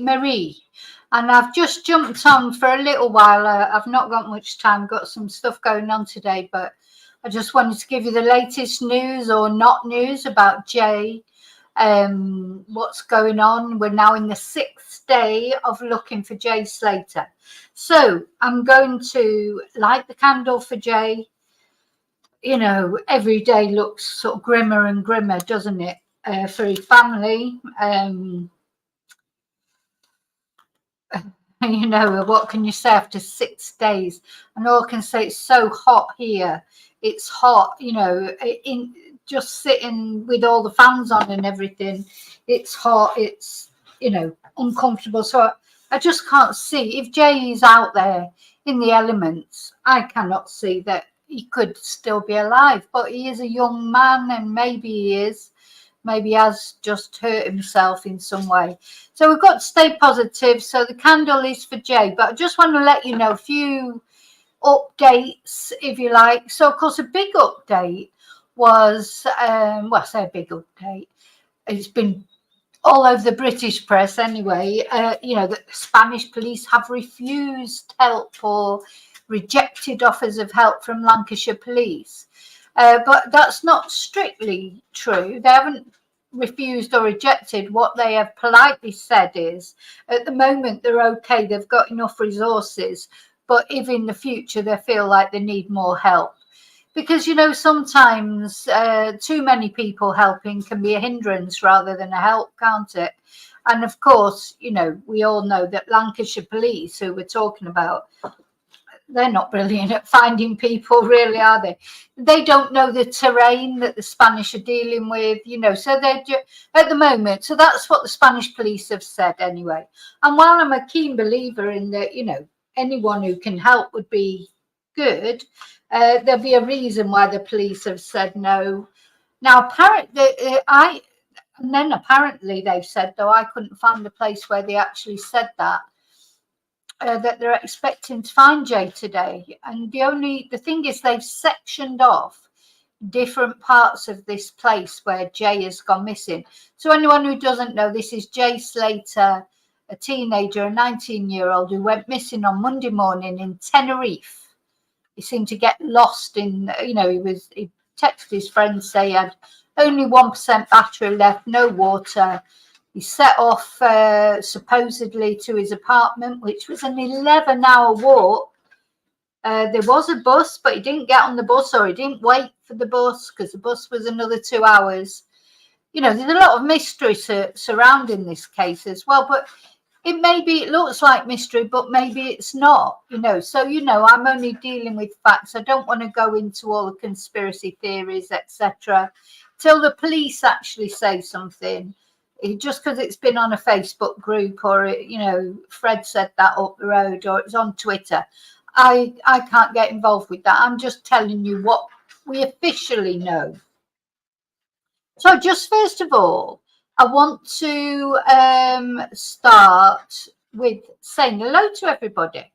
Marie. And I've just jumped on for a little while. I've not got much time, got some stuff going on today, but I just wanted to give you the latest news or not news about Jay. What's going on. We're now in the 6th day of looking for Jay Slater. So I'm going to light the candle for Jay. You know, every day looks sort of grimmer and grimmer, doesn't it, for his family. You know, what can you say after 6 days? And all I can say, it's so hot here. It's hot, you know, in just sitting with all the fans on and everything. It's hot. It's, you know, uncomfortable. So I just can't see. If Jay is out there in the elements, I cannot see that he could still be alive. But he is a young man, and maybe he is. Maybe he has just hurt himself in some way. So we've got to stay positive. So the candle is for Jay. But I just want to let you know a few updates, if you like. So, of course, a big update was, well, I say a big update. It's been all over the British press anyway. You know, that the Spanish police have refused help or rejected offers of help from Lancashire police. But that's not strictly true. They haven't refused or rejected. What they have politely said is, at the moment, they're okay. They've got enough resources. But if in the future they feel like they need more help. Because, you know, sometimes too many people helping can be a hindrance rather than a help, can't it? And, of course, you know, we all know that Lancashire police, who we're talking about, they're not brilliant at finding people, really, are they? They don't know the terrain that the Spanish are dealing with, you know, so they're at the moment. So that's what the Spanish police have said anyway. And while I'm a keen believer in that, you know, anyone who can help would be good, there'll be a reason why the police have said no. Now, apparently they've said, though I couldn't find the place where they actually said that, that they're expecting to find Jay today. And the thing is, they've sectioned off different parts of this place where Jay has gone missing. So anyone who doesn't know, this is Jay Slater, a teenager, a 19-year-old who went missing on Monday morning in Tenerife. He seemed to get lost in, you know, he texted his friends, say he had only 1% battery left, no water. He set off supposedly to his apartment, which was an 11-hour walk. There was a bus, but he didn't get on the bus, or he didn't wait for the bus because the bus was another 2 hours. You know, there's a lot of mystery surrounding this case as well, but it looks like mystery, but maybe it's not, you know. So, you know, I'm only dealing with facts. I don't want to go into all the conspiracy theories, etc., till the police actually say something. Just because it's been on a Facebook group, or, you know, Fred said that up the road, or it's on Twitter, I can't get involved with that. I'm just telling you what we officially know. So just first of all, I want to start with saying hello to everybody.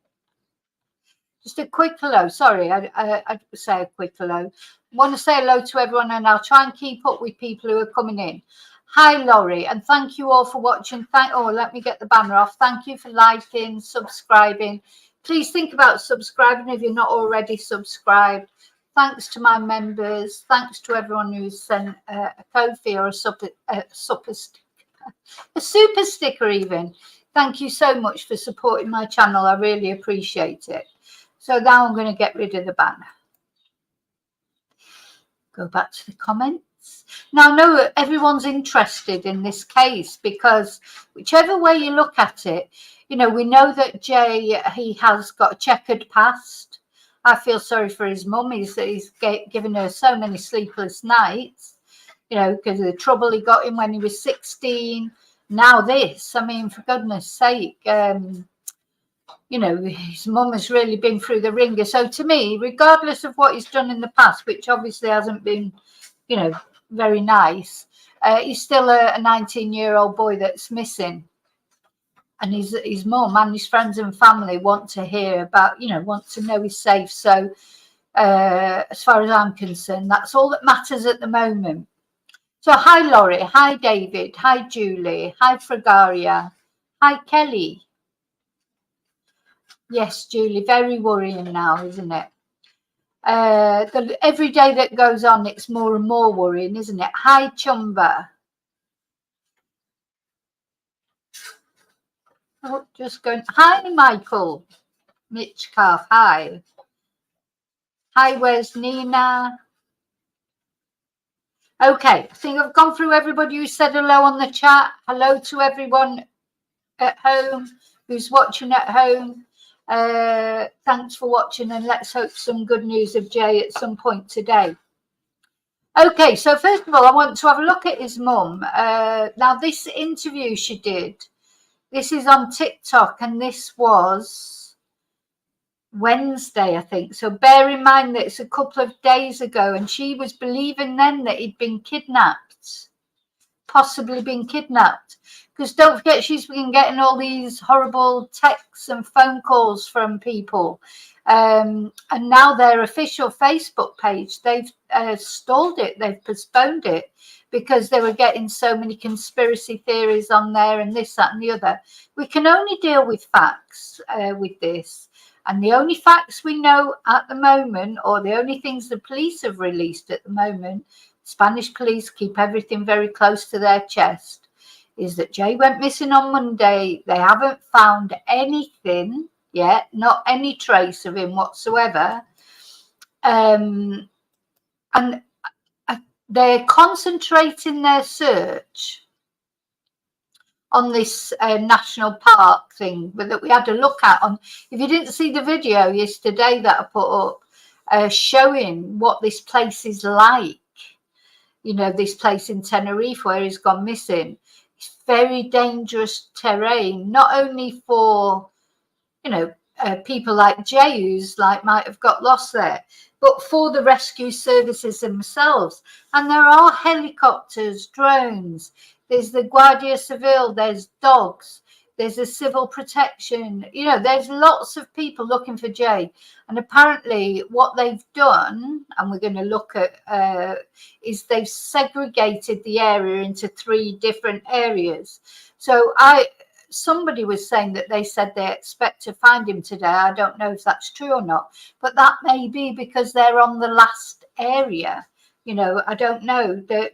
Just a quick hello. Sorry, I'd say a quick hello. I want to say hello to everyone, and I'll try and keep up with people who are coming in. Hi, Laurie, and thank you all for watching. Let me get the banner off. Thank you for liking, subscribing. Please think about subscribing if you're not already subscribed. Thanks to my members. Thanks to everyone who's sent a Ko-fi or a super sticker even. Thank you so much for supporting my channel. I really appreciate it. So now I'm going to get rid of the banner. Go back to the comments. Now, I know everyone's interested in this case because whichever way you look at it, you know, we know that Jay, he has got a checkered past. I feel sorry for his mum. He's given her so many sleepless nights, you know, because of the trouble he got in when he was 16. Now this, I mean, for goodness sake, you know, his mum has really been through the ringer. So to me, regardless of what he's done in the past, which obviously hasn't been, you know, very nice, he's still a 19-year-old boy that's missing. And his mum and his friends and family want to hear about, you know, want to know he's safe. So as far as I'm concerned, that's all that matters at the moment. So hi, Laurie. Hi, David. Hi, Julie. Hi, Fragaria. Hi, Kelly. Yes, Julie, very worrying now, isn't it? Every day that goes on, it's more and more worrying, isn't it? Hi, Chumba. Oh, just going. Hi, Michael. Mitch Calf. Hi. Hi, where's Nina? Okay, I think I've gone through everybody who said hello on the chat. Hello to everyone at home who's watching at home. Thanks for watching, and let's hope some good news of Jay at some point today. Okay, so first of all, I want to have a look at his mum. Now, this interview she did, this is on TikTok, and this was Wednesday, I think. So bear in mind that it's a couple of days ago, and she was believing then that he'd been kidnapped, possibly been kidnapped. Because don't forget, she's been getting all these horrible texts and phone calls from people. And now their official Facebook page, they've stalled it, they've postponed it because they were getting so many conspiracy theories on there and this, that, and the other. We can only deal with facts with this. And the only facts we know at the moment, or the only things the police have released at the moment, Spanish police keep everything very close to their chest, is that Jay went missing on Monday. They haven't found anything yet, not any trace of him whatsoever. And they're concentrating their search on this national park thing that we had a look at. On, if you didn't see the video yesterday that I put up, showing what this place is like, you know, this place in Tenerife where he's gone missing. It's very dangerous terrain, not only for, you know, people like Jay who's like might have got lost there, but for the rescue services themselves. And there are helicopters, drones, there's the Guardia Civil, there's dogs, there's a civil protection, you know, there's lots of people looking for Jay. And apparently what they've done, and we're going to look at, is they've segregated the area into 3 different areas. So somebody was saying that they said they expect to find him today. I don't know if that's true or not, but that may be because they're on the last area. You know, I don't know. The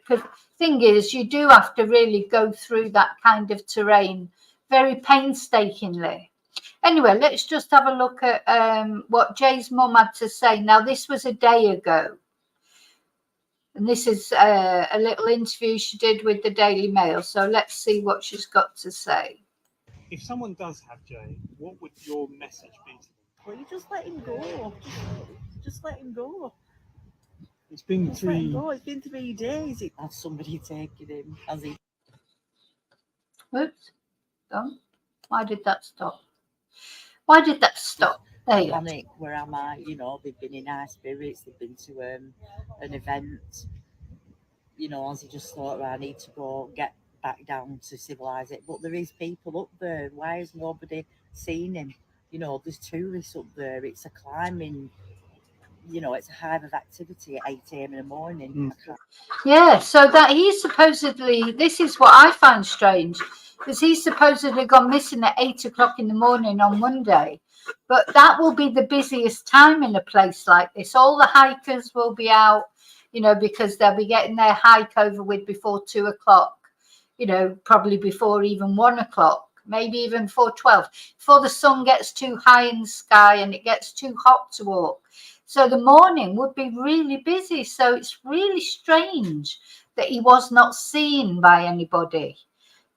thing is, you do have to really go through that kind of terrain very painstakingly. Anyway, let's just have a look at what Jay's mum had to say. Now, this was a day ago. And this is a little interview she did with the Daily Mail. So let's see what she's got to say. If someone does have Jay, what would your message be to them? Well, you just let him go. Just let him go. It's been Just 3. let him go. It's been 3 days. Has somebody taken him? Has he? Oops. Done. Why did that stop? Why did that stop? There you go. Panic. Where am I? You know, they've been in high spirits. They've been to an event. You know, has he just thought, right, I need to go get back down to civilise it? But there is people up there. Why has nobody seen him? You know, there's tourists up there. It's a climbing, you know, it's a hive of activity at 8 a.m. in the morning. Yeah, so that he's supposedly, this is what I find strange, because he's supposedly gone missing at 8 o'clock in the morning on Monday. But that will be the busiest time in a place like this. All the hikers will be out, you know, because they'll be getting their hike over with before 2 o'clock, you know, probably before even 1 o'clock, maybe even before 12, before the sun gets too high in the sky and it gets too hot to walk. So the morning would be really busy. So it's really strange that he was not seen by anybody.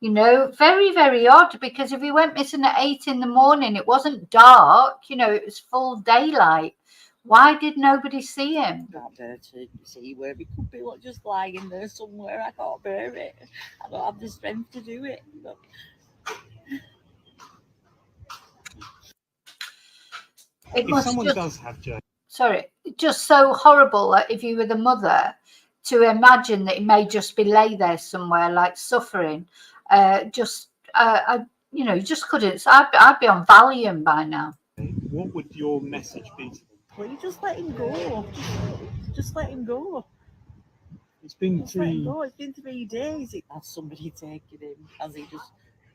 You know, very, very odd, because if he went missing at 8 in the morning, it wasn't dark, you know, it was full daylight. Why did nobody see him? I can't bear to see where he could be just lying there somewhere. I can't bear it. I don't have the strength to do it. But It If must someone just, does have Jay, sorry, just so horrible that if you were the mother, to imagine that he may just be lay there somewhere, like suffering. You know, you just couldn't. I'd be on Valium by now. what would your message be to them? well, you just let him go. Just let him go. It's been Just let him 3. go. It's been 3 days. Has somebody taken him? Has he just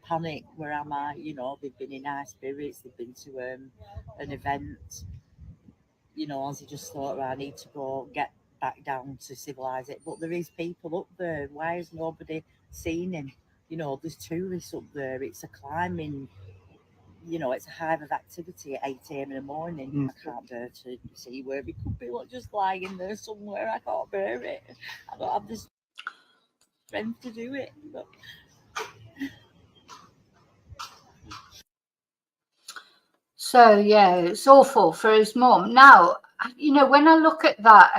panic. Where am I? You know, they've been in high spirits. They've been to an event. You know, Ozzy just thought, right, I need to go get back down to civilise it. But there is people up there. Why has nobody seen him? You know, there's tourists up there. It's a climbing, you know, it's a hive of activity at 8 a.m. in the morning. I can't bear to see where he could be, like, just lying there somewhere. I can't bear it. I don't have the strength to do it. But So yeah, it's awful for his mum. Now, you know, when I look at that,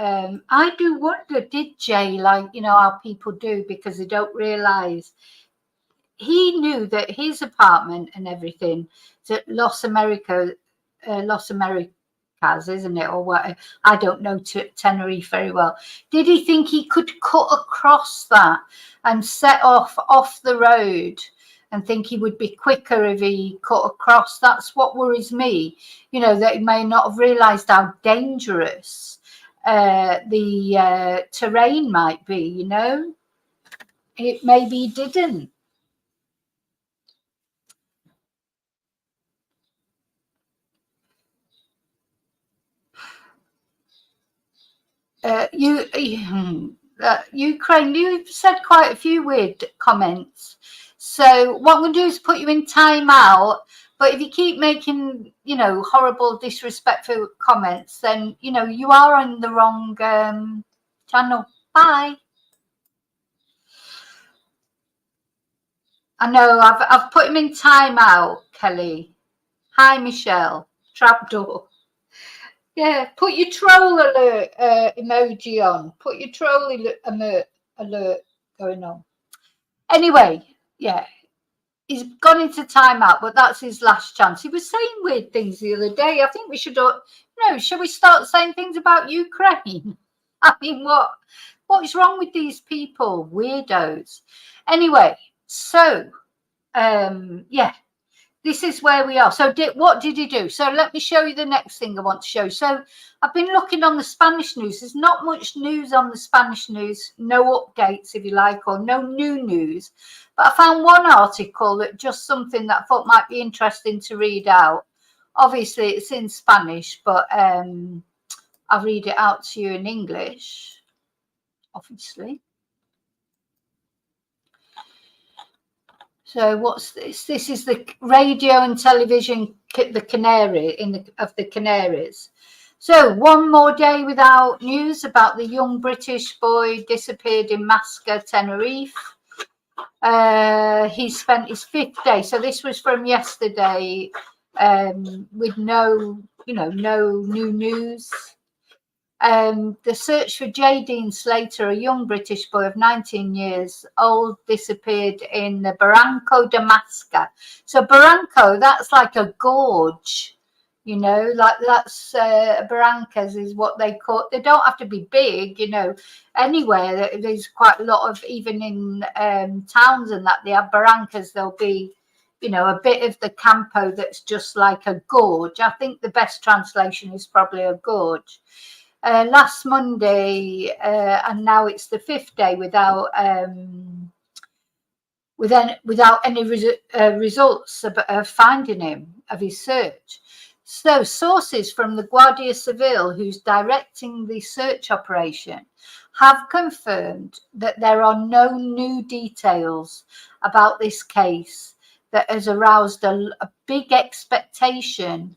I do wonder, did Jay, like, you know, how people do, because they don't realise he knew that his apartment and everything is at Los Americas, isn't it, or what? I don't know Tenerife very well. Did he think he could cut across that and set off the road and think he would be quicker if he cut across? That's what worries me. You know, that he may not have realised how dangerous the terrain might be. You know, maybe he didn't. Ukraine, you've said quite a few weird comments. So what I'm going to do is put you in time out. But if you keep making, you know, horrible, disrespectful comments, then, you know, you are on the wrong channel. Bye. I know, I've put him in time out, Kelly. Hi, Michelle. Trapdoor. Yeah, put your troll alert emoji on. Put your troll alert going on. Anyway, yeah, he's gone into timeout, but that's his last chance. He was saying weird things the other day. I think we should, should we start saying things about Ukraine? I mean, what is wrong with these people? Weirdos. Anyway, so, yeah. This is where we are. So what did he do? So let me show you the next thing I want to show you. So I've been looking on the Spanish news. There's not much news on the Spanish news, no updates, if you like, or no new news. But I found one article that just something that I thought might be interesting to read out. Obviously, it's in Spanish, but I'll read it out to you in English, obviously. So what's this? This is the radio and television, the Canary of the Canaries. So one more day without news about the young British boy disappeared in Masca, Tenerife. He spent his 5th day. So this was from yesterday, with no new news. The search for J. Dean Slater, a young British boy of 19 years old, disappeared in the Barranco de Masca. So Barranco, that's like a gorge, you know, like that's barrancas is what they call. They don't have to be big, you know. Anywhere there's quite a lot of, even in towns and that they have barrancas. There'll be, you know, a bit of the campo that's just like a gorge. I think the best translation is probably a gorge. Last Monday, and now it's the 5th day without any results of finding him, of his search. So sources from the Guardia Civil, who's directing the search operation, have confirmed that there are no new details about this case that has aroused a big expectation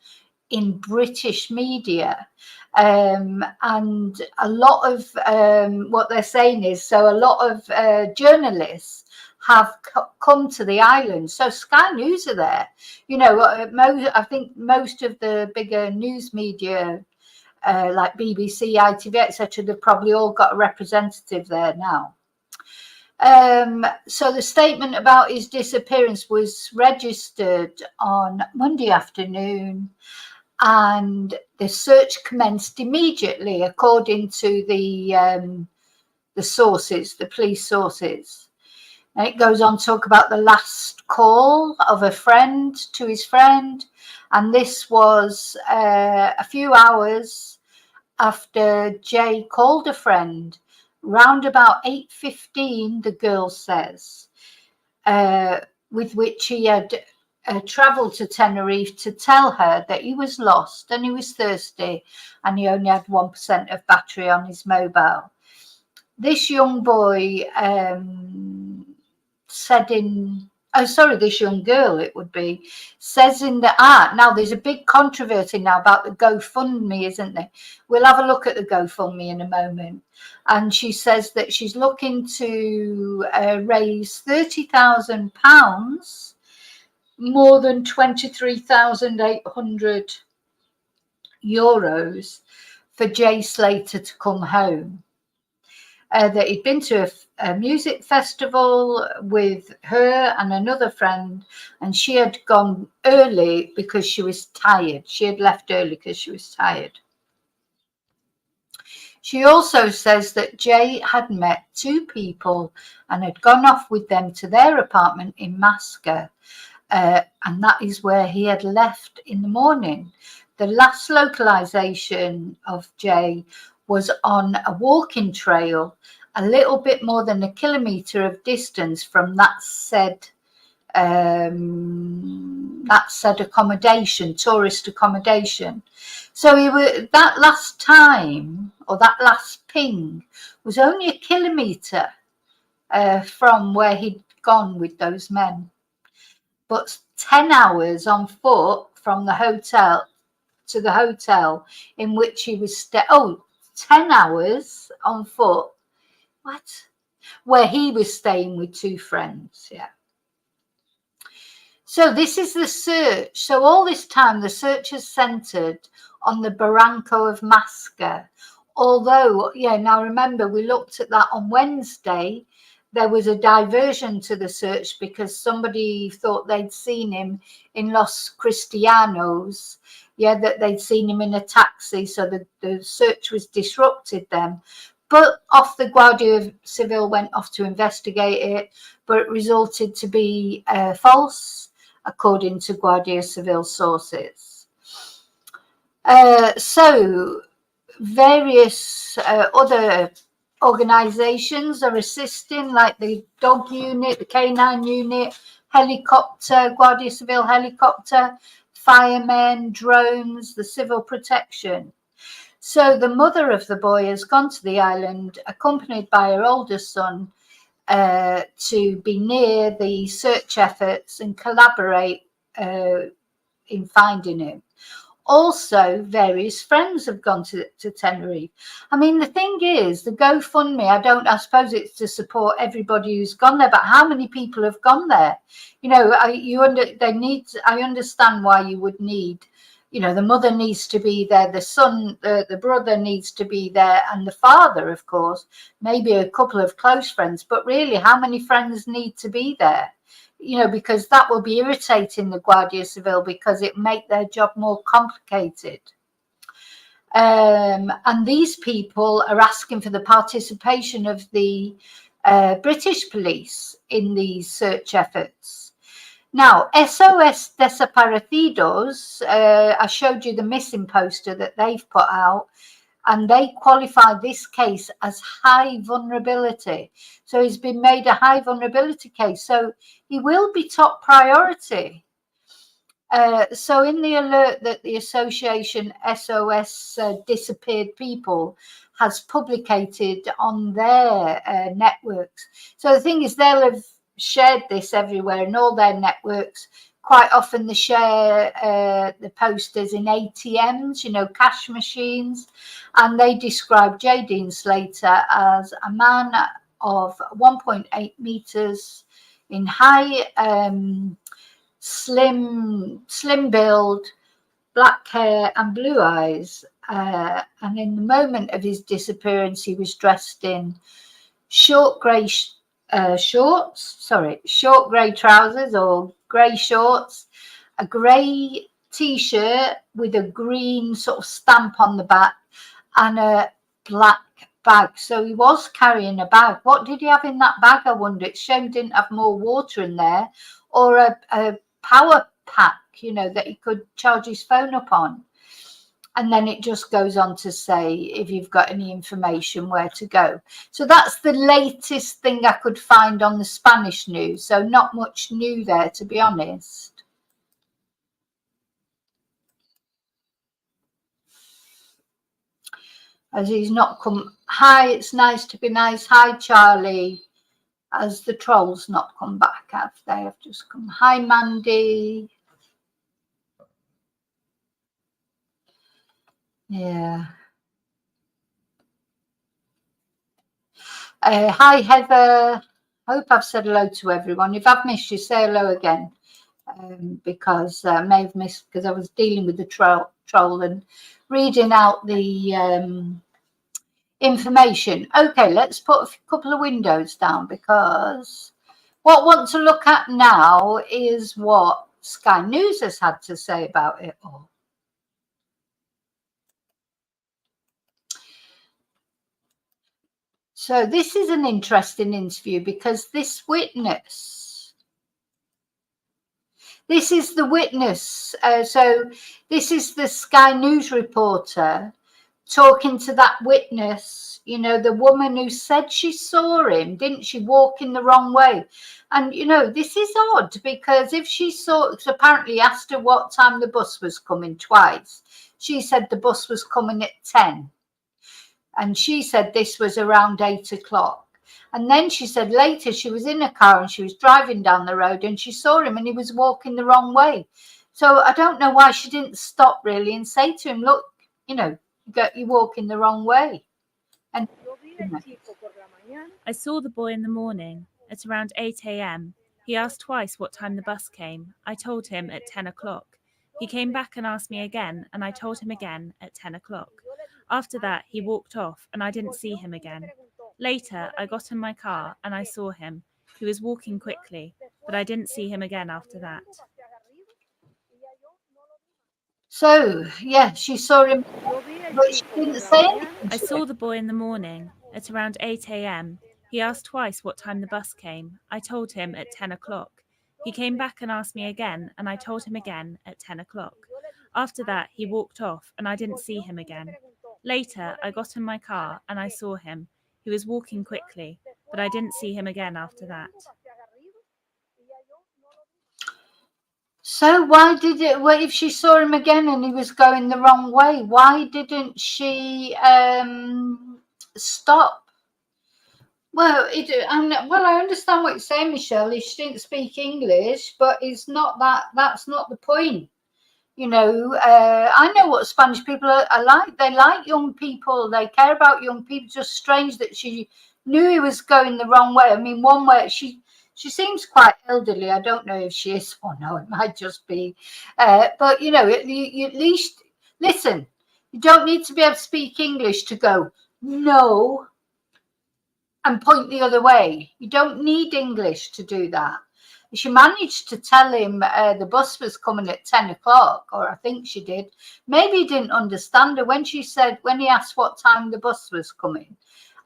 in British media. And a lot of what they're saying is, so a lot of journalists have come to the island. So Sky News are there. You know, I think most of the bigger news media, like BBC, ITV, etc., they've probably all got a representative there now. So the statement about his disappearance was registered on Monday afternoon, and the search commenced immediately, according to the sources, the police sources. And it goes on to talk about the last call of a friend to his friend, and this was a few hours after Jay called a friend, round about 8:15, the girl says, with which he had travelled to Tenerife to tell her that he was lost and he was thirsty and he only had 1% of battery on his mobile. This young boy this young girl, it would be, says in the now there's a big controversy now about the GoFundMe, isn't there? We'll have a look at the GoFundMe in a moment. And she says that she's looking to raise £30,000, more than €23,800 for Jay Slater to come home. That he'd been to a music festival with her and another friend, and she had gone early because she was tired. She had left early because she was tired. She also says that Jay had met two people and had gone off with them to their apartment in Masca, and that is where he had left in the morning. The last localization of Jay was on a walking trail a little bit more than 1 kilometre of distance from that said accommodation, tourist accommodation. So that last time, or that last ping, was only 1 kilometre from where he'd gone with those men. But 10 hours on foot from the hotel to the hotel in which he was 10 hours on foot. What? Where he was staying with two friends, yeah. So this is the search. So all this time, the search has centred on the Barranco of Masca. Although, now remember, we looked at that on Wednesday. There was a diversion to the search because somebody thought they'd seen him in Los Cristianos. That they'd seen him in a taxi. So the search was disrupted then. But the Guardia Civil went off to investigate it, but it resulted to be false, according to Guardia Civil sources. So various other organisations are assisting, like the dog unit, the canine unit, helicopter, Guardia Civil helicopter, firemen, drones, the civil protection. So the mother of the boy has gone to the island, accompanied by her older son, to be near the search efforts and collaborate in finding him. Also, various friends have gone to Tenerife. I mean, the thing is, the GoFundMe, I suppose it's to support everybody who's gone there, but how many people have gone there? I understand why you would need, the mother needs to be there, the son, the brother needs to be there, and the father, of course, maybe a couple of close friends, but really, how many friends need to be there? Because that will be irritating the Guardia Civil, because it make their job more complicated. And these people are asking for the participation of the British police in these search efforts. Now, SOS Desaparecidos, I showed you the missing poster that they've put out, and they qualify this case as high vulnerability. So he's been made a high vulnerability case. So he will be top priority. So in the alert that the association SOS Disappeared People has publicated on their networks. So the thing is, they'll have shared this everywhere in all their networks. Quite often they share the posters in ATMs, cash machines, and they describe J. Dean Slater as a man of 1.8 meters in height, slim build, black hair and blue eyes. And in the moment of his disappearance, he was dressed in short grey trousers or grey shorts, a grey t-shirt with a green sort of stamp on the back, and a black bag. So he was carrying a bag. What did he have in that bag, I wonder? It's a shame he didn't have more water in there, or a power pack, that he could charge his phone up on. And then it just goes on to say if you've got any information where to go. So that's the latest thing I could find on the Spanish news. So not much new there, to be honest. As he's not come. Hi, it's nice to be nice. Hi, Charlie. As the trolls not come back, have they? Have just come. Hi, Mandy. Yeah. Hi, Heather. Hope I've said hello to everyone. If I've missed you, say hello again. Because I may have missed, because I was dealing with the troll and reading out the information. Okay, let's put a couple of windows down, because what I want to look at now is what Sky News has had to say about it all. So this is an interesting interview, because this witness, this is the witness. So this is the Sky News reporter talking to that witness, you know, the woman who said she saw him, didn't she, walking the wrong way. And, you know, this is odd, because if she saw, because apparently asked her what time the bus was coming twice. She said the bus was coming at 10. And she said this was around 8 o'clock. And then she said later she was in a car and she was driving down the road and she saw him and he was walking the wrong way. So I don't know why she didn't stop really and say to him, look, you know, you're walking the wrong way. And I saw the boy in the morning at around 8 a.m. He asked twice what time the bus came. I told him at 10 o'clock. He came back and asked me again, and I told him again at 10 o'clock. After that, he walked off, and I didn't see him again. Later, I got in my car, and I saw him. He was walking quickly, but I didn't see him again after that. so, yeah, she saw him, but she didn't say anything. I saw the boy in the morning at around 8 a.m. He asked twice what time the bus came. I told him at 10 o'clock. He came back and asked me again, and I told him again at 10 o'clock. After that, he walked off, and I didn't see him again. Later, I got in my car, and I saw him. He was walking quickly, but I didn't see him again after that. So why did it, well, if she saw him again and he was going the wrong way, why didn't she stop? Well, I understand what you're saying, Michelle. She didn't speak English, but it's not that. That's not the point. You know, I know what Spanish people are like. They like young people. They care about young people. It's just strange that she knew he was going the wrong way. I mean, one way she seems quite elderly. I don't know if she is or no. It might just be. But you know, you at least listen. You don't need to be able to speak English to go no and point the other way. You don't need English to do that. She managed to tell him the bus was coming at 10 o'clock, or I think she did. Maybe he didn't understand her when he asked what time the bus was coming,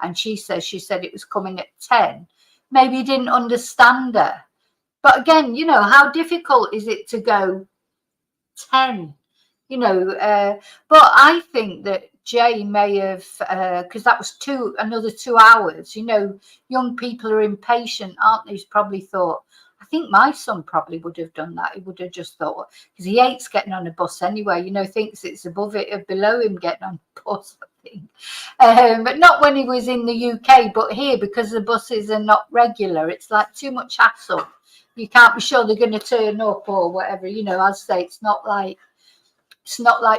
and she said it was coming at 10. Maybe he didn't understand her. But again, you know, how difficult is it to go 10? You know, but I think that Jay may have, because that was another 2 hours. You know, young people are impatient, aren't they? He's probably thought, I think my son probably would have done that. He would have just thought, because he hates getting on a bus anyway, you know, thinks it's above it or below him getting on a bus, I think. But not when he was in the UK, but here, because the buses are not regular, it's like too much hassle. You can't be sure they're going to turn up or whatever. You know, I'd say it's not like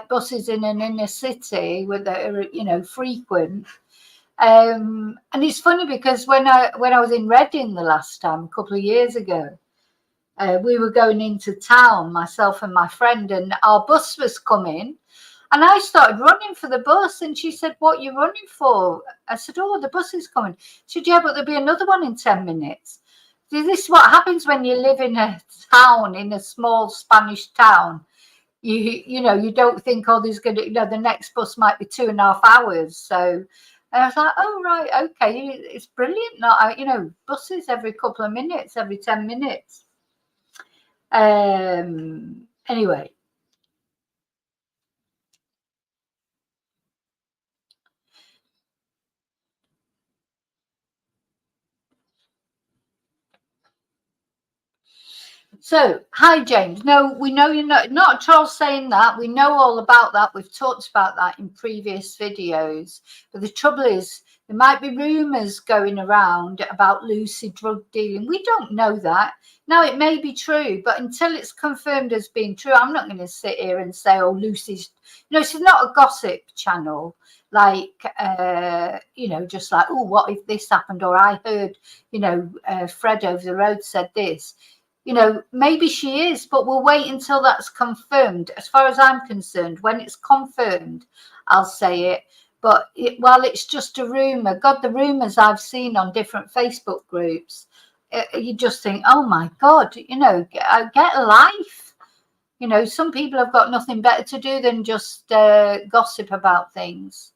buses in an inner city where they're, you know, frequent. And it's funny because when I was in Reading the last time, a couple of years ago, we were going into town, myself and my friend, and our bus was coming. And I started running for the bus, and she said, "What are you running for?" I said, "Oh, the bus is coming." She said, "Yeah, but there'll be another one in 10 minutes. This is what happens when you live in a town, in a small Spanish town. You know, you don't think, oh, there's going to, you know, the next bus might be 2.5 hours. So I was like, oh, right, okay, it's brilliant. Not, you know, buses every couple of minutes, every 10 minutes. Anyway. So, hi James. No, we know you're not at all saying that. We know all about that. We've talked about that in previous videos. But the trouble is, there might be rumours going around about Lucy drug dealing. We don't know that. Now, it may be true, but until it's confirmed as being true, I'm not going to sit here and say, oh, Lucy's... she's not a gossip channel. Like, just like, oh, what if this happened? Or I heard, Fred over the road said this. Maybe she is, but we'll wait until that's confirmed. As far as I'm concerned, when it's confirmed, I'll say it. But while it's just a rumour, God, the rumours I've seen on different Facebook groups, you just think, oh my God, get a life. Some people have got nothing better to do than just gossip about things.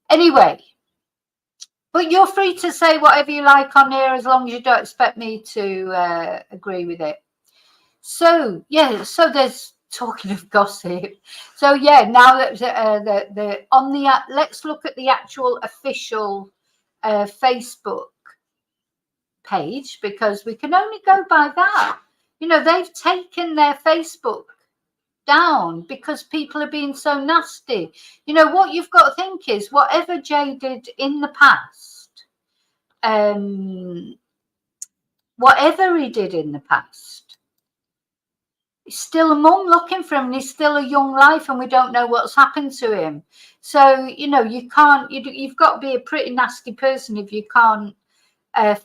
Anyway. But you're free to say whatever you like on here as long as you don't expect me to agree with it. So, yeah, so there's talking of gossip. So, yeah, now that let's look at the actual official Facebook page, because we can only go by that. They've taken their Facebook down because people are being so nasty. What you've got to think is whatever Jay did in the past, whatever he did in the past, he's still a mum looking for him, and he's still a young life, and we don't know what's happened to him. So you can't, you've got to be a pretty nasty person if you can't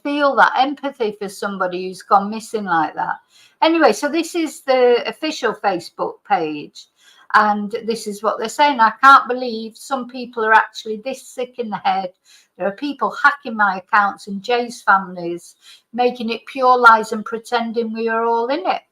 feel that empathy for somebody who's gone missing like that. Anyway, so this is the official Facebook page, and this is what they're saying. I can't believe some people are actually this sick in the head. There are people hacking my accounts and Jay's families, making it pure lies and pretending we are all in it.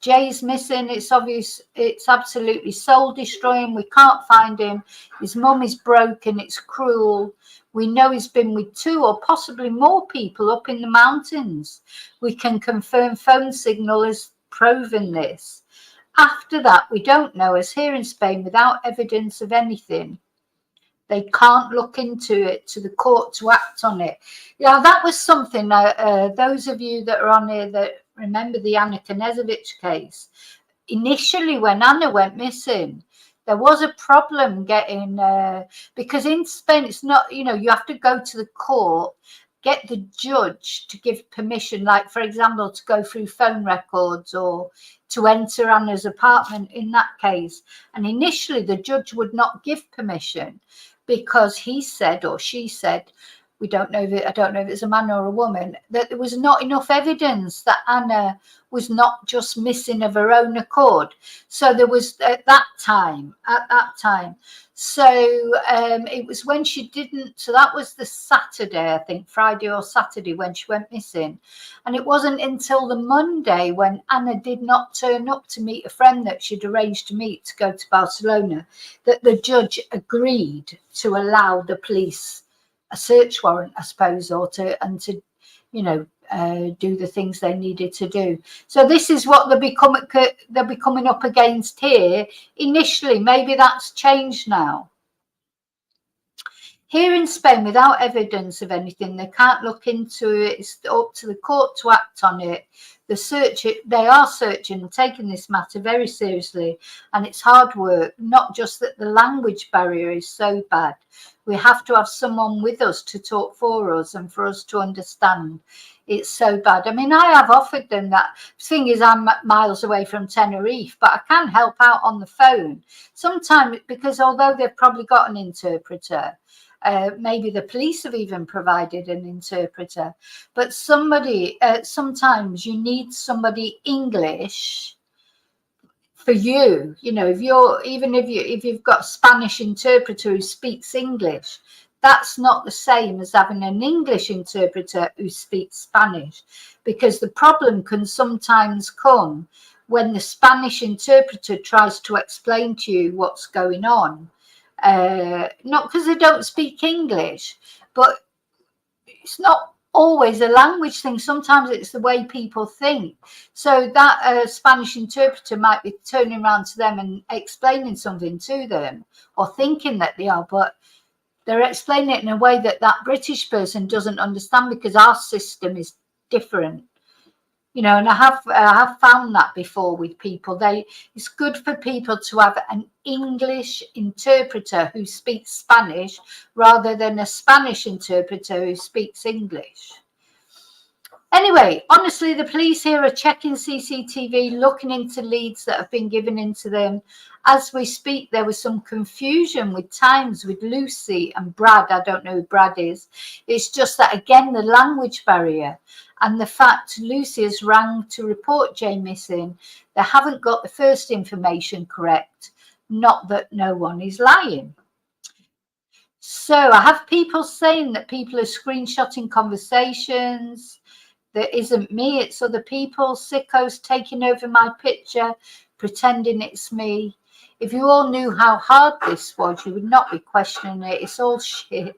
Jay's missing. It's obvious. It's absolutely soul destroying. We can't find him. His mum is broken. It's cruel. We know he's been with 2 or possibly more people up in the mountains. We can confirm phone signal has proven this. After that, we don't know, as here in Spain, without evidence of anything. They can't look into it to the court to act on it. That was something, those of you that are on here that remember the Anna Knezevich case. Initially, when Anna went missing, there was a problem getting, because in Spain, it's not, you have to go to the court, get the judge to give permission, like, for example, to go through phone records or to enter Anna's apartment in that case. And initially, the judge would not give permission because he said, or she said, I don't know if it's a man or a woman, that there was not enough evidence that Anna was not just missing of her own accord. So there was at that time. So it was when she didn't, so that was the Saturday, I think, Friday or Saturday when she went missing. And it wasn't until the Monday when Anna did not turn up to meet a friend that she'd arranged to meet to go to Barcelona that the judge agreed to allow the police a search warrant, I suppose, or to do the things they needed to do. So this is what they'll be coming up against here. Initially, maybe that's changed now. Here in Spain, without evidence of anything, they can't look into it. It's up to the court to act on it. They are searching and taking this matter very seriously, and it's hard work. Not just that the language barrier is so bad. We have to have someone with us to talk for us and for us to understand. It's so bad. I mean, I have offered them that. The thing is, I'm miles away from Tenerife, but I can help out on the phone. Sometimes, because although they've probably got an interpreter, maybe the police have even provided an interpreter, but somebody, sometimes you need somebody English for you, if you've got a Spanish interpreter who speaks English, that's not the same as having an English interpreter who speaks Spanish, because the problem can sometimes come when the Spanish interpreter tries to explain to you what's going on. Not because they don't speak English, but it's not always a language thing. Sometimes it's the way people think. So that Spanish interpreter might be turning around to them and explaining something to them, or thinking that they are, but they're explaining it in a way that that British person doesn't understand, because our system is different. You know, and I have found that before with people. It's good for people to have an English interpreter who speaks Spanish rather than a Spanish interpreter who speaks English. Anyway, honestly, the police here are checking CCTV, looking into leads that have been given into them. As we speak, there was some confusion with times with Lucy and Brad. I don't know who Brad is. It's just that, again, the language barrier and the fact Lucy has rang to report Jay missing. They haven't got the first information correct. Not that no one is lying. So I have people saying that people are screenshotting conversations. That isn't me, it's other people, sickos taking over my picture, pretending it's me. If you all knew how hard this was, you would not be questioning it. It's all shit.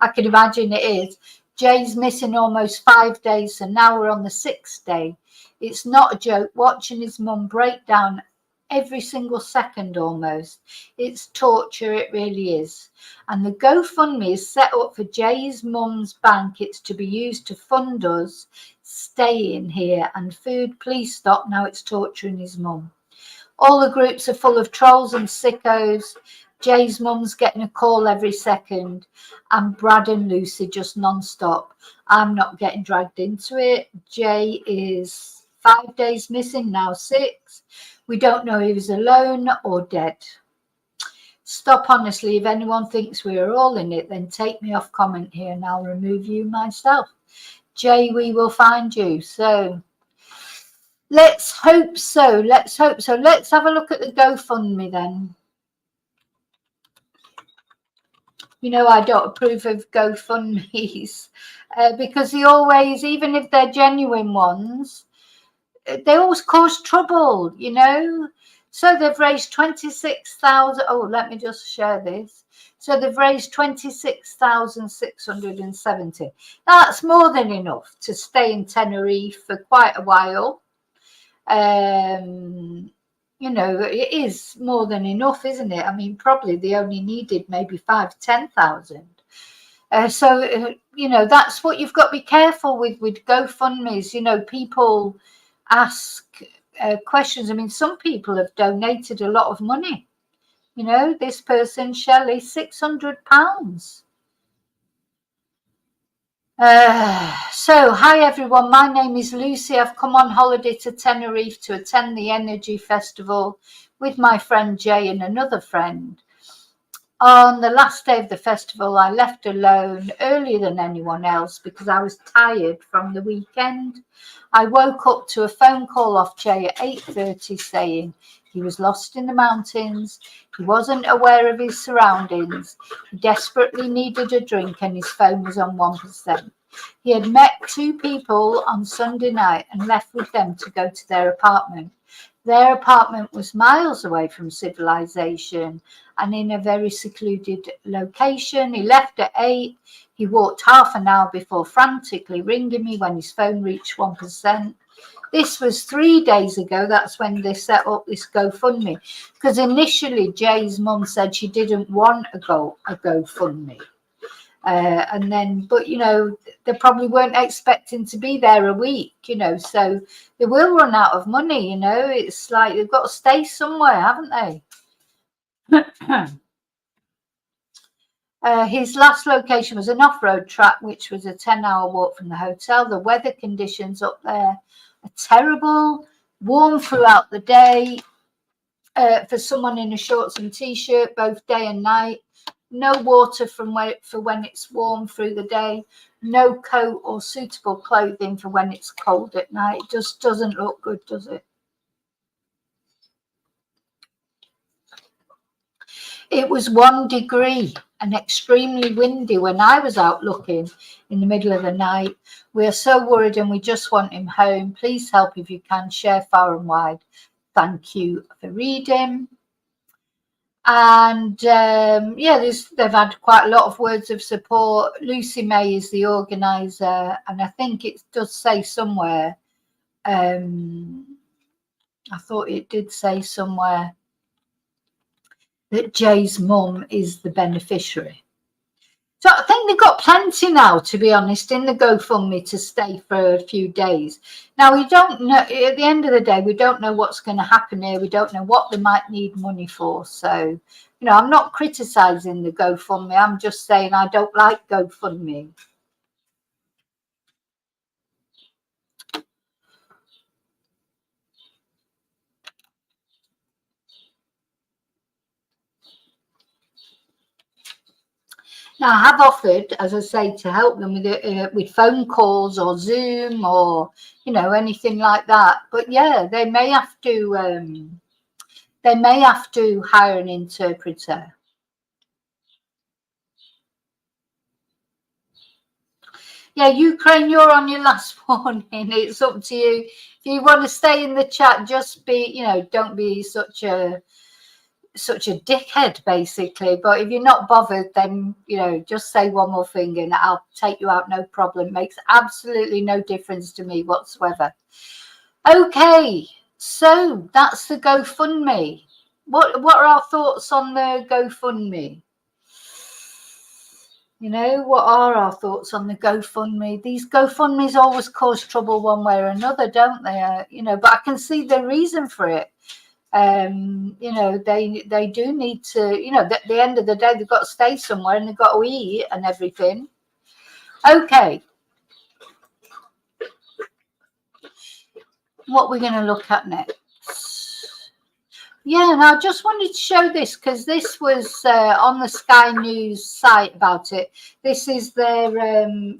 I can imagine it is. Jay's missing almost 5 days, and now we're on the 6th day. It's not a joke watching his mum break down every single second almost. It's torture, it really is. And the GoFundMe is set up for Jay's mum's bank. It's to be used to fund us staying here and food. Please stop, now it's torturing his mum. All the groups are full of trolls and sickos. Jay's mum's getting a call every second, and Brad and Lucy just non-stop. I'm not getting dragged into it. Jay is 5 days missing, now 6. We don't know if he was alone or dead. Stop, honestly. If anyone thinks we are all in it, then take me off comment here and I'll remove you myself. Jay, we will find you. So let's hope so. Let's hope so. Let's have a look at the GoFundMe then. You know, I don't approve of GoFundMes because they always, even if they're genuine ones, they always cause trouble, you know. So they've raised 26,000. Oh, let me just share this. So they've raised 26,670. That's more than enough to stay in Tenerife for quite a while. You know, it is more than enough, isn't it? I mean, probably they only needed maybe 5,000 to 10,000. You know, that's what you've got to be careful with GoFundMes. You know, people ask questions. I mean, some people have donated a lot of money. You know, this person, Shelley, £600. So, hi everyone, my name is Lucy. I've come on holiday to Tenerife to attend the Energy Festival with my friend Jay and another friend. On the last day of the festival, I left alone earlier than anyone else because I was tired from the weekend. I woke up to a phone call off Jay at 8:30 saying he was lost in the mountains. He wasn't aware of his surroundings. He desperately needed a drink and his phone was on 1%. He had met 2 people on Sunday night and left with them to go to their apartment. Their apartment was miles away from civilization and in a very secluded location. He left at 8. He walked half an hour before frantically ringing me when his phone reached 1%. This was 3 days ago. That's when they set up this GoFundMe. Because initially Jay's mum said she didn't want a GoFundMe. And then, but you know, they probably weren't expecting to be there a week, you know, so they will run out of money, you know. It's like they've got to stay somewhere, haven't they? His last location was an off-road track, which was a 10-hour walk from the hotel. The weather conditions up there are terrible, warm throughout the day for someone in a shorts and t-shirt, both day and night. No water for when it's warm through the day. No coat or suitable clothing for when it's cold at night. It just doesn't look good, does it? It was 1 degree and extremely windy when I was out looking in the middle of the night. We are so worried and we just want him home. Please help if you can. Share far and wide. Thank you for reading. And yeah, they've had quite a lot of words of support. Lucy May is the organizer, and I think it does say somewhere, I thought it did say somewhere that Jay's mum is the beneficiary. So I think they've got plenty now, to be honest, in the GoFundMe to stay for a few days. Now, we don't know, at the end of the day, we don't know what's going to happen here. We don't know what they might need money for. So, you know, I'm not criticising the GoFundMe. I'm just saying I don't like GoFundMe. Now, I have offered, as I say, to help them with phone calls or Zoom or, you know, anything like that. But yeah, they may have to hire an interpreter. Yeah, Ukraine, you're on your last warning. It's up to you. If you want to stay in the chat, just be, you know, don't be such a dickhead, basically. But if you're not bothered, then, you know, just say one more thing and I'll take you out, no problem. Makes absolutely no difference to me whatsoever. Okay, so that's the GoFundMe. What are our thoughts on the GoFundMe? You know, what are our thoughts on the GoFundMe? These GoFundMes always cause trouble one way or another, don't they? You know, but I can see the reason for it. You know, they do need to, you know, at the end of the day, they've got to stay somewhere and they've got to eat and everything. Okay. What we're going to look at next. Yeah, and I just wanted to show this because this was on the Sky News site about it. This is their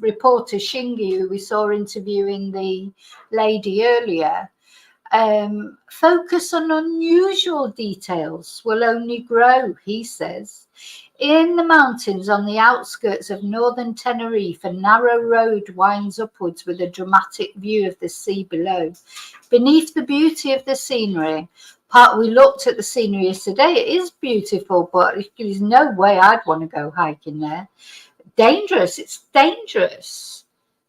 reporter, Shingi, who we saw interviewing the lady earlier. Focus on unusual details will only grow, he says. In the mountains on the outskirts of northern Tenerife, a narrow road winds upwards with a dramatic view of the sea below. Beneath the beauty of the scenery, we looked at the scenery yesterday. It is beautiful, but there's no way I'd want to go hiking there. Dangerous. It's dangerous.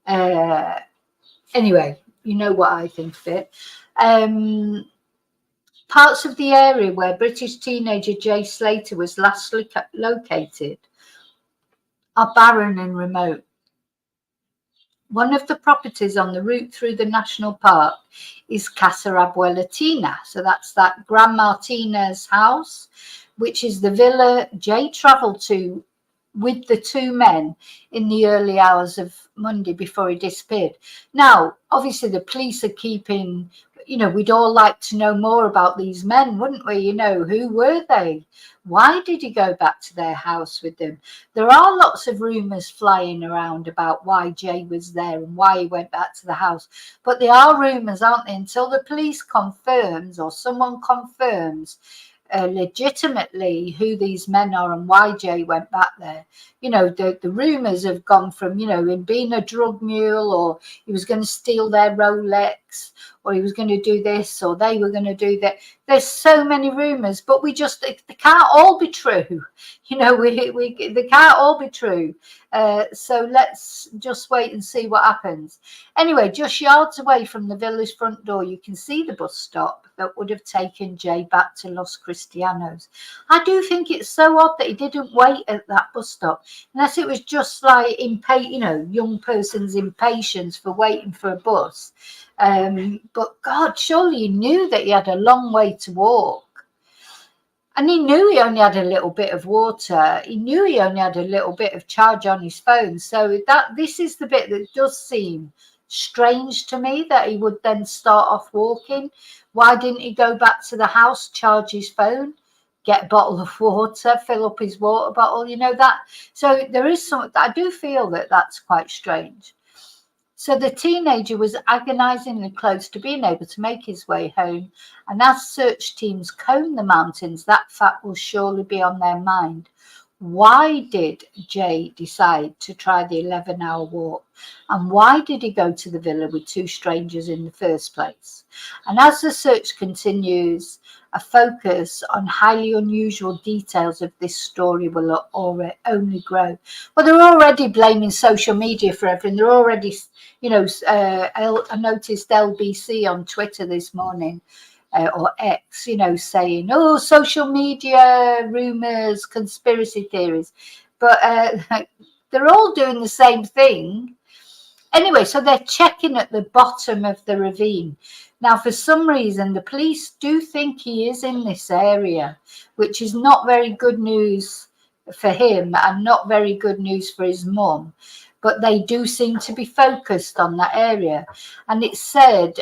Anyway, you know what I think of it. Parts of the area where British teenager Jay Slater was last located are barren and remote. One of the properties on the route through the national park is Casa Abuelatina. So that's that Grandma Tina's house, which is the villa Jay travelled to with the two men in the early hours of Monday before he disappeared. Now, obviously, the police are keeping, you know, we'd all like to know more about these men, wouldn't we? You know, who were they? Why did he go back to their house with them? There are lots of rumours flying around about why Jay was there and why he went back to the house. But there are rumours, aren't they? Until the police confirms or someone confirms legitimately who these men are and why Jay went back there. You know, the rumours have gone from, you know, him being a drug mule, or he was going to steal their Rolex, or he was going to do this, or they were going to do that. There's so many rumours, but they can't all be true. You know, they can't all be true. So let's just wait and see what happens. Anyway, just yards away from the villa's front door, you can see the bus stop that would have taken Jay back to Los Cristianos. I do think it's so odd that he didn't wait at that bus stop, unless it was just like, you know, young person's impatience for waiting for a bus. But God, surely he knew that he had a long way to walk. And he knew he only had a little bit of water. He knew he only had a little bit of charge on his phone. So this is the bit that does seem strange to me, that he would then start off walking. Why didn't he go back to the house, charge his phone, get a bottle of water, fill up his water bottle, you know that? So there is some, I do feel that that's quite strange. So the teenager was agonizingly close to being able to make his way home. And as search teams comb the mountains, that fact will surely be on their mind. Why did Jay decide to try the 11-hour walk? And why did he go to the villa with two strangers in the first place? And as the search continues, a focus on highly unusual details of this story will only grow. Well, they're already blaming social media for everything. They're already, you know, I noticed LBC on Twitter this morning, or X, you know, saying, oh, social media, rumours, conspiracy theories. But they're all doing the same thing. Anyway, so they're checking at the bottom of the ravine. Now, for some reason, the police do think he is in this area, which is not very good news for him and not very good news for his mum. But they do seem to be focused on that area. And it said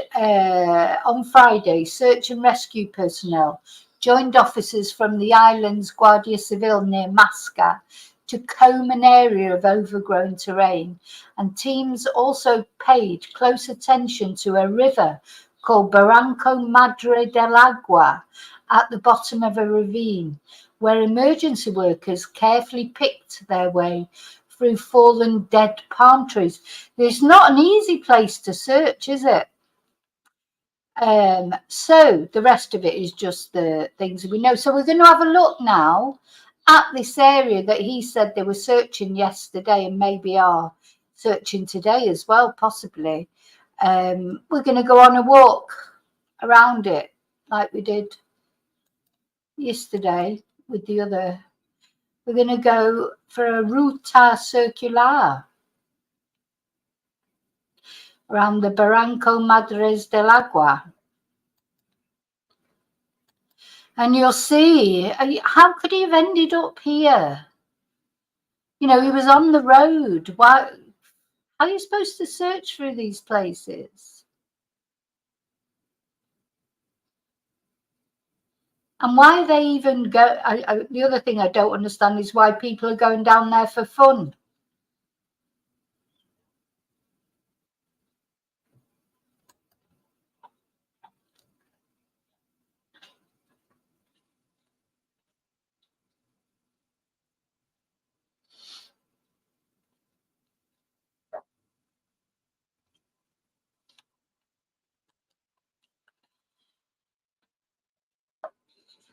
on Friday, search and rescue personnel joined officers from the island's Guardia Civil near Masca to comb an area of overgrown terrain, and teams also paid close attention to a river called Barranco Madre del Agua at the bottom of a ravine, where emergency workers carefully picked their way through fallen dead palm trees. It's not an easy place to search, is it? So the rest of it is just the things we know. So we're going to have a look now at this area that he said they were searching yesterday and maybe are searching today as well, possibly. We're going to go on a walk around it like we did yesterday with the other. We're going to go for a ruta circular around the Barranco Madres del Agua. And you'll see, how could he have ended up here? You know, he was on the road. Why? How are you supposed to search through these places? And why they even go, the other thing I don't understand is why people are going down there for fun.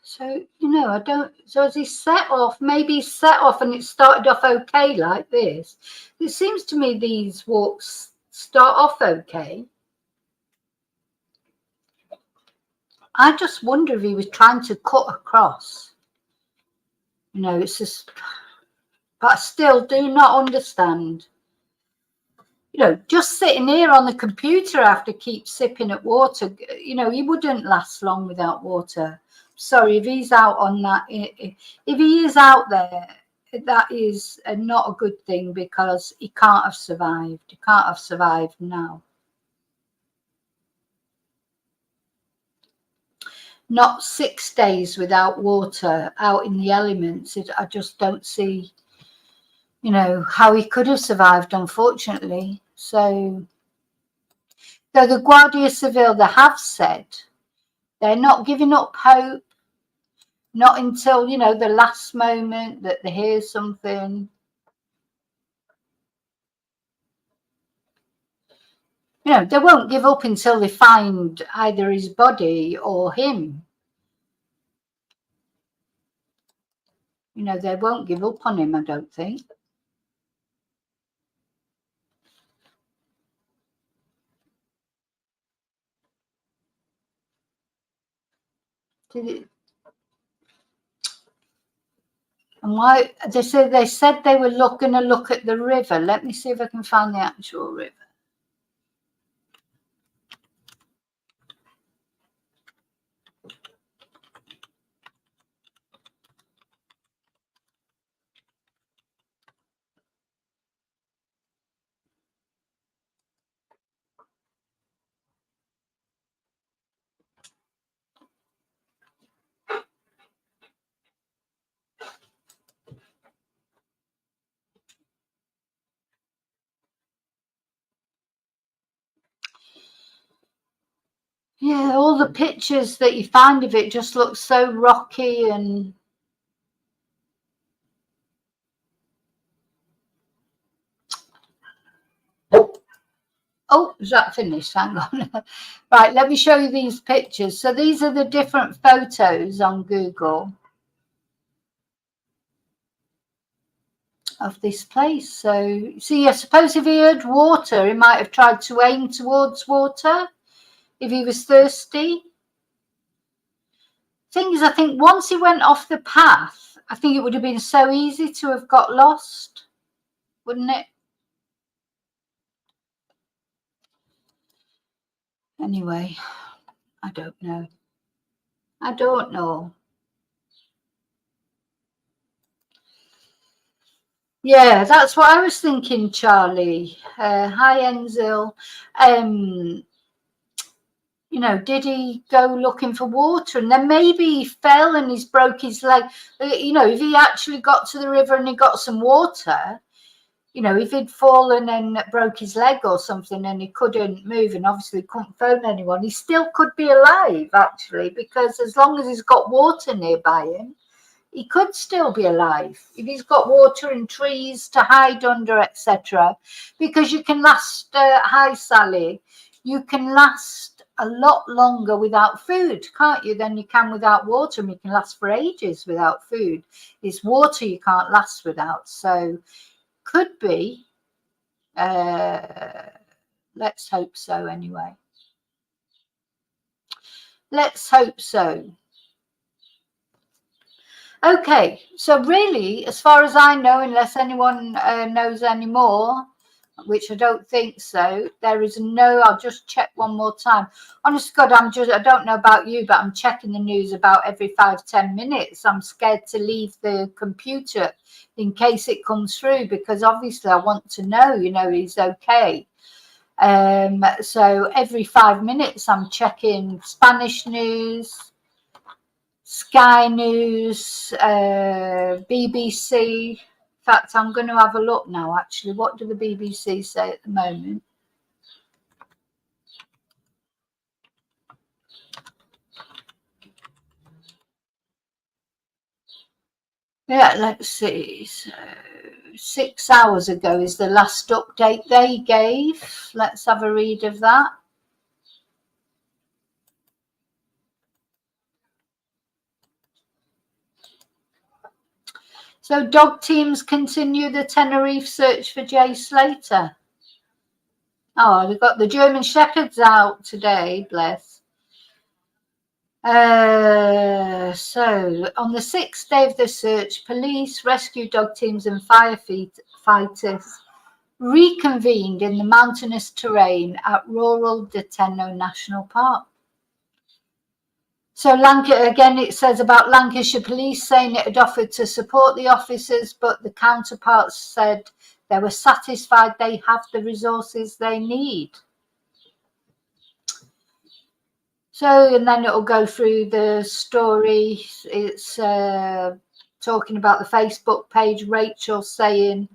So, you know, I don't, so as he set off, maybe he set off and it started off okay like this. It seems to me these walks start off okay. I just wonder if he was trying to cut across. You know, it's just, but I still do not understand. You know, just sitting here on the computer, I have to keep sipping at water. You know, he wouldn't last long without water. Sorry, if he's out on that, if he is out there, that is not a good thing because he can't have survived. He can't have survived now. Not 6 days without water out in the elements. I just don't see, you know, how he could have survived, unfortunately. So the Guardia Civil, they have said they're not giving up hope. Not until, you know, the last moment that they hear something. You know, they won't give up until they find either his body or him. You know, they won't give up on him, I don't think. And why they said they were going to look at the river. Let me see if I can find the actual river. Yeah, all the pictures that you find of it just look so rocky and oh, is that finished? Hang on. Right, let me show you these pictures. So these are the different photos on Google of this place. So see, I suppose if he heard water, he might have tried to aim towards water if he was thirsty. Thing is, I think once he went off the path, I think it would have been so easy to have got lost, wouldn't it? Anyway, I don't know. I don't know. Yeah, that's what I was thinking, Charlie. Hi, Enzel. You know, did he go looking for water? And then maybe he fell and he's broke his leg. You know, if he actually got to the river and he got some water, you know, if he'd fallen and broke his leg or something and he couldn't move and obviously couldn't phone anyone, he still could be alive, actually, because as long as he's got water nearby him, he could still be alive if he's got water and trees to hide under, etc. Because you can last, hi Sally, you can last a lot longer without food, can't you, than you can without water, and you can last for ages without food. It's water you can't last without, so could be. Let's hope so anyway. Let's hope so. Okay, so really, as far as I know, unless anyone knows any more, which I don't think so, there is no, I'll just check one more time. Honest to God, I don't know about you, but I'm checking the news about every 5-10 minutes. I'm scared to leave the computer in case it comes through, because obviously I want to know, you know, he's okay. So every 5 minutes I'm checking Spanish news, Sky News, BBC. In fact, I'm going to have a look now, actually. What do the BBC say at the moment? Yeah, let's see. So 6 hours ago is the last update they gave. Let's have a read of that. So dog teams continue the Tenerife search for Jay Slater. Oh, they've got the German Shepherds out today, bless. So on the 6th day of the search, police, rescue dog teams and firefighters reconvened in the mountainous terrain at rural Deteno National Park. So again, it says about Lancashire Police saying it had offered to support the officers, but the counterparts said they were satisfied they have the resources they need. So, and then it'll go through the story. It's talking about the Facebook page, Rachel saying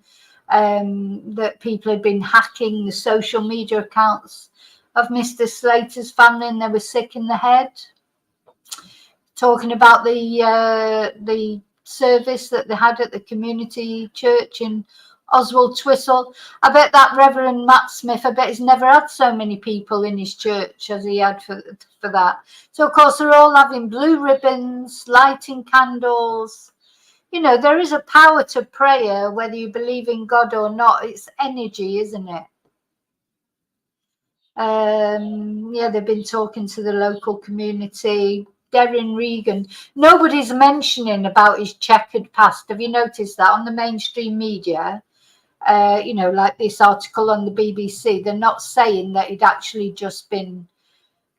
that people had been hacking the social media accounts of Mr. Slater's family and they were sick in the head. Talking about the service that they had at the community church in Oswald Twistle. I bet that Reverend Matt Smith, I bet he's never had so many people in his church as he had for that. So, of course, they're all having blue ribbons, lighting candles. You know, there is a power to prayer, whether you believe in God or not. It's energy, isn't it? Yeah, they've been talking to the local community. Darren Regan, nobody's mentioning about his checkered past. Have you noticed that on the mainstream media? You know, like this article on the BBC, they're not saying that he'd actually just been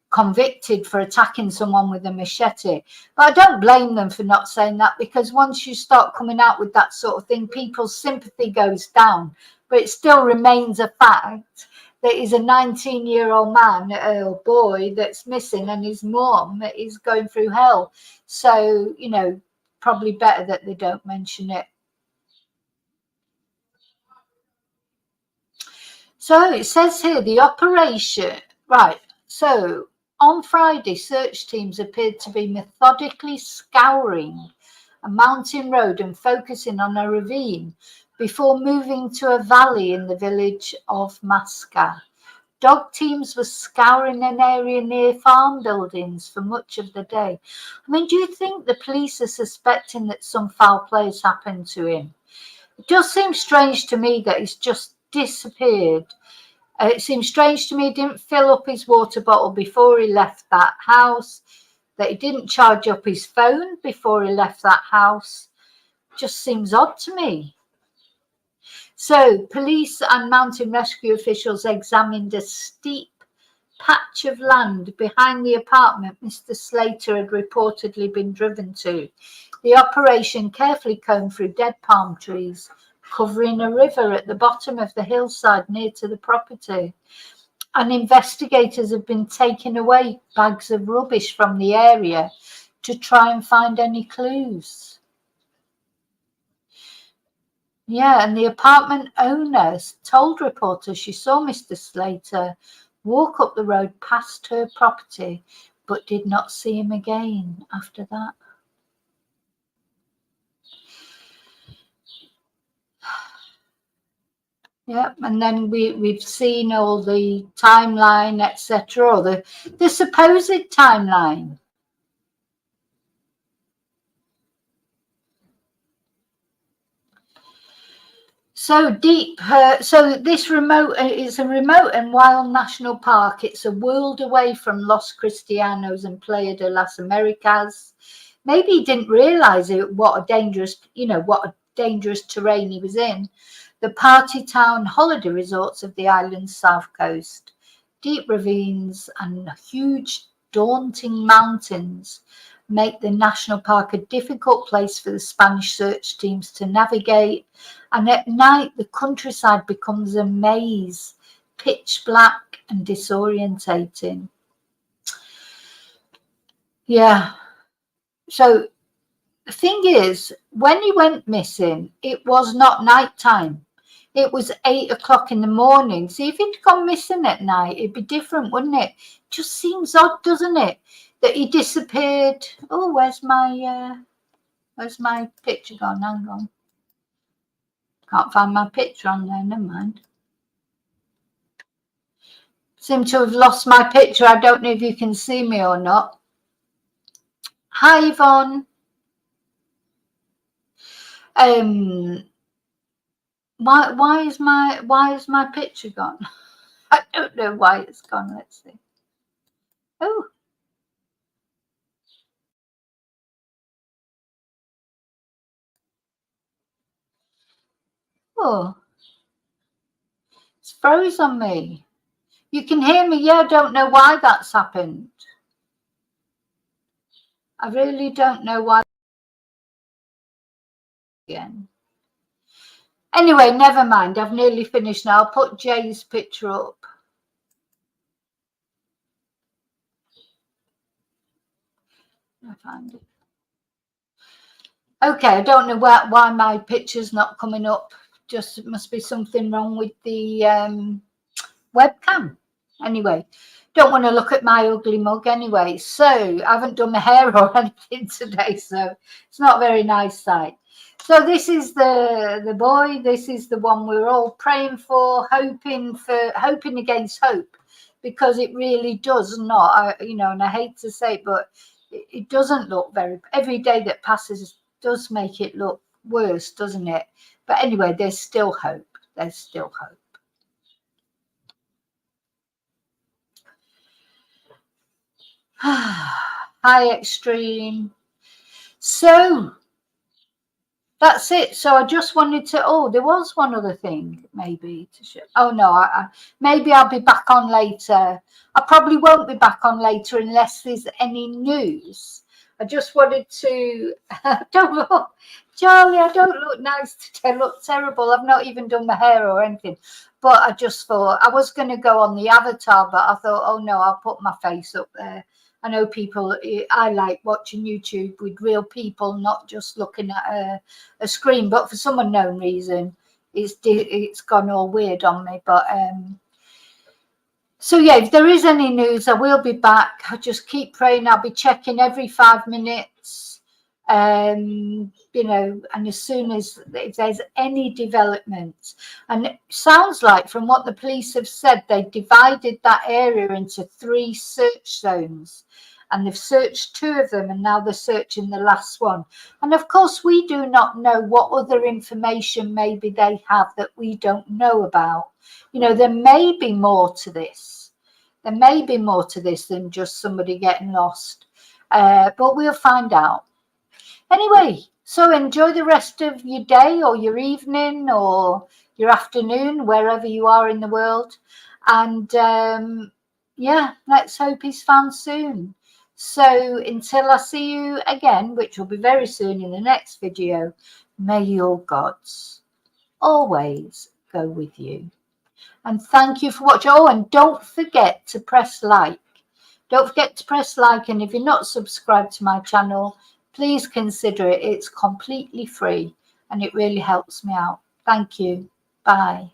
convicted for attacking someone with a machete. But I don't blame them for not saying that, because once you start coming out with that sort of thing, people's sympathy goes down. But it still remains a fact that he's a 19-year-old man or boy that's missing, and his mom is going through hell. So, you know, probably better that they don't mention it. So it says here the operation, right, so on Friday, search teams appeared to be methodically scouring a mountain road and focusing on a ravine before moving to a valley in the village of Masca. Dog teams were scouring an area near farm buildings for much of the day. I mean, do you think the police are suspecting that some foul play has happened to him? It just seems strange to me that he's just disappeared. It seems strange to me he didn't fill up his water bottle before he left that house, that he didn't charge up his phone before he left that house. Just seems odd to me. So police and mountain rescue officials examined a steep patch of land behind the apartment Mr. Slater had reportedly been driven to. The operation carefully combed through dead palm trees, covering a river at the bottom of the hillside near to the property. And investigators have been taking away bags of rubbish from the area to try and find any clues. Yeah, and the apartment owner told reporters she saw Mr. Slater walk up the road past her property, but did not see him again after that. Yeah, and then we've seen all the timeline, etc., or the supposed timeline. So deep. So this remote is a remote and wild national park. It's a world away from Los Cristianos and Playa de las Americas. Maybe he didn't realize what a dangerous terrain he was in. The party town holiday resorts of the island's south coast. Deep ravines and huge, daunting mountains make the national park a difficult place for the Spanish search teams to navigate, and at night the countryside becomes a maze, pitch black and disorientating. Yeah, so the thing is, when he went missing, it was not nighttime. It was 8 o'clock in the morning. See, if he'd gone missing at night, it'd be different, wouldn't it? Just seems odd, doesn't it, that he disappeared. Oh, where's my picture gone? Hang on. Can't find my picture on there. Never mind. Seem to have lost my picture. I don't know if you can see me or not. Hi, Yvonne. Why is my picture gone? I don't know why it's gone. Let's see. Oh. Oh. It's froze on me. You can hear me. Yeah, I don't know why that's happened. I really don't know why. Again. Anyway, never mind. I've nearly finished now. I'll put Jay's picture up. I find it. Okay, I don't know why my picture's not coming up. Just it must be something wrong with the webcam. Anyway, don't want to look at my ugly mug anyway. So I haven't done my hair or anything today, so it's not a very nice sight. So this is the boy. This is the one we're all praying for, hoping against hope, because it really does not. And I hate to say it, but it doesn't look very. Every day that passes does make it look worse, doesn't it? But anyway, there's still hope. There's still hope. Hi, Extreme. So that's it. So I just wanted to. Oh, there was one other thing, maybe to show. Oh no, maybe I'll be back on later. I probably won't be back on later unless there's any news. I just wanted to. Don't look, Charlie. I don't look nice today. I look terrible. I've not even done my hair or anything. But I just thought I was going to go on the avatar, but I thought, oh no, I'll put my face up there. I know people, I like watching YouTube with real people, not just looking at a screen. But for some unknown reason, it's gone all weird on me. But so yeah, if there is any news, I will be back. I just keep praying. I'll be checking every 5 minutes, and as soon as if there's any developments. And it sounds like from what the police have said, they divided that area into 3 search zones, and they've searched 2 of them, and now they're searching the last one. And of course, we do not know what other information maybe they have that we don't know about. There may be more to this. There may be more to this than just somebody getting lost, but we'll find out. Anyway, so enjoy the rest of your day or your evening, or your afternoon, wherever you are in the world. And yeah, let's hope he's found soon. So until I see you again, which will be very soon in the next video, may your gods always go with you. And thank you for watching. Oh, and don't forget to press like. Don't forget to press like. And if you're not subscribed to my channel, please consider it. It's completely free and it really helps me out. Thank you. Bye.